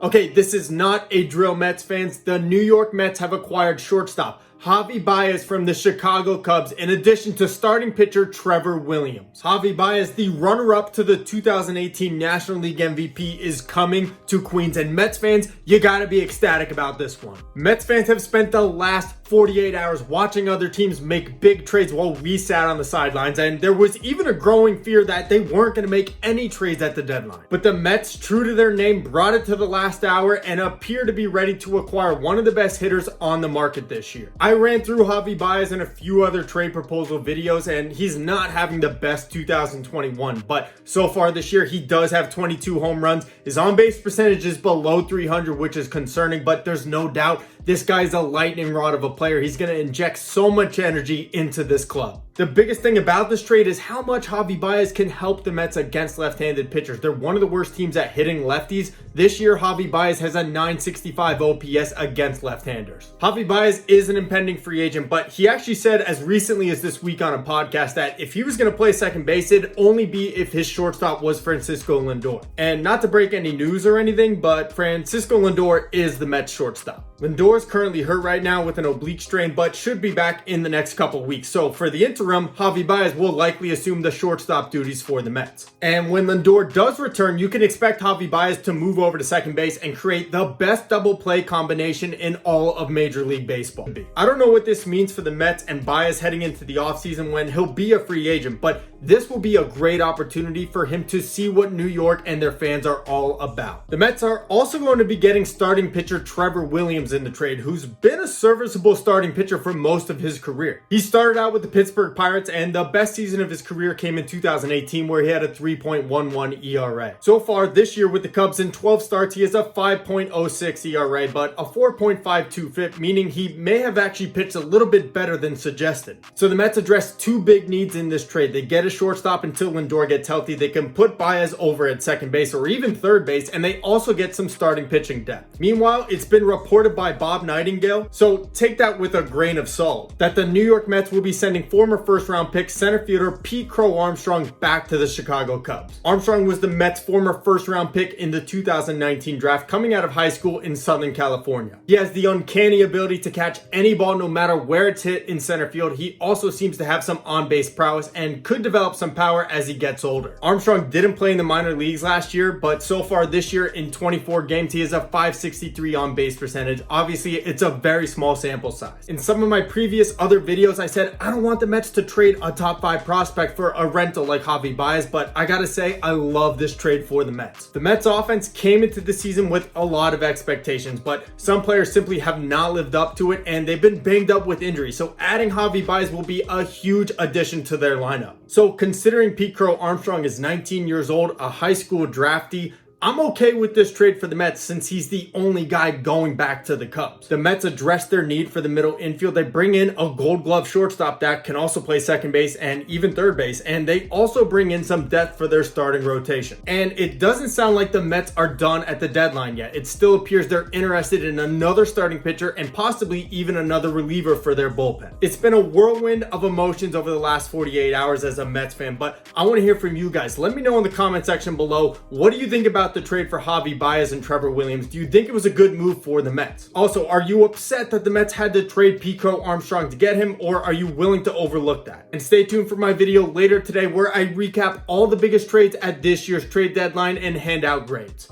Okay, this is not a drill, Mets fans. The New York Mets have acquired shortstop Javy Baez from the Chicago Cubs, in addition to starting pitcher Trevor Williams. Javy Baez, the runner-up to the 2018 National League MVP, is coming to Queens, and Mets fans, you gotta be ecstatic about this one. Mets fans have spent the last 48 hours watching other teams make big trades while we sat on the sidelines, and there was even a growing fear that they weren't going to make any trades at the deadline. But the Mets, true to their name, brought it to the last hour and appear to be ready to acquire one of the best hitters on the market this year. I ran through Javy Baez and a few other trade proposal videos, and he's not having the best 2021, but so far this year he does have 22 home runs. His on-base percentage is below 300, which is concerning, but there's no doubt this guy's a lightning rod of a player. He's going to inject so much energy into this club. The biggest thing about this trade is how much Javy Baez can help the Mets against left-handed pitchers. They're one of the worst teams at hitting lefties. This year, Javy Baez has a 965 OPS against left-handers. Javy Baez is an impending free agent, but he actually said as recently as this week on a podcast that if he was going to play second base, it'd only be if his shortstop was Francisco Lindor. And not to break any news or anything, but Francisco Lindor is the Mets shortstop. Lindor is currently hurt right now with an oblique strain, but should be back in the next couple weeks. So for the interim, Javy Baez will likely assume the shortstop duties for the Mets. And when Lindor does return, you can expect Javy Baez to move over to second base and create the best double play combination in all of Major League Baseball. I don't know what this means for the Mets and Baez heading into the offseason when he'll be a free agent, but this will be a great opportunity for him to see what New York and their fans are all about. The Mets are also going to be getting starting pitcher Trevor Williams in the trade, who's been a serviceable starting pitcher for most of his career. He started out with the Pittsburgh Pirates, and the best season of his career came in 2018, where he had a 3.11 ERA. So far this year with the Cubs, in 12 starts, he has a 5.06 ERA, but a 4.52 FIP, meaning he may have actually pitched a little bit better than suggested. So the Mets address two big needs in this trade. They get a shortstop until Lindor gets healthy. They can put Baez over at second base or even third base, and they also get some starting pitching depth. Meanwhile, it's been reported by Bob Nightingale, so take that with a grain of salt, that the New York Mets will be sending former first-round pick center fielder Pete Crowe-Armstrong back to the Chicago Cubs. Armstrong was the Mets' former first-round pick in the 2019 draft, coming out of high school in Southern California. He has the uncanny ability to catch any ball no matter where it's hit in center field. He also seems to have some on-base prowess and could develop some power as he gets older. Armstrong didn't play in the minor leagues last year, but so far this year in 24 games, he has a 563 on-base percentage. Obviously, it's a very small sample size. In some of my previous other videos, I said I don't want the Mets to trade a top 5 prospect for a rental like Javy Baez, but I gotta say, I love this trade for the Mets. The Mets offense came into the season with a lot of expectations, but some players simply have not lived up to it, and they've been banged up with injury. So adding Javy Baez will be a huge addition to their lineup. So considering Pete Crowe-Armstrong is 19 years old, a high school draftee, I'm okay with this trade for the Mets since he's the only guy going back to the Cubs. The Mets address their need for the middle infield. They bring in a Gold Glove shortstop that can also play second base and even third base, and they also bring in some depth for their starting rotation. And it doesn't sound like the Mets are done at the deadline yet. It still appears they're interested in another starting pitcher and possibly even another reliever for their bullpen. It's been a whirlwind of emotions over the last 48 hours as a Mets fan, but I want to hear from you guys. Let me know in the comment section below, what do you think about the trade for Javy Baez and Trevor Williams? Do you think it was a good move for the Mets? Also, are you upset that the Mets had to trade Pete Crowe-Armstrong to get him, or are you willing to overlook that? And stay tuned for my video later today where I recap all the biggest trades at this year's trade deadline and hand out grades.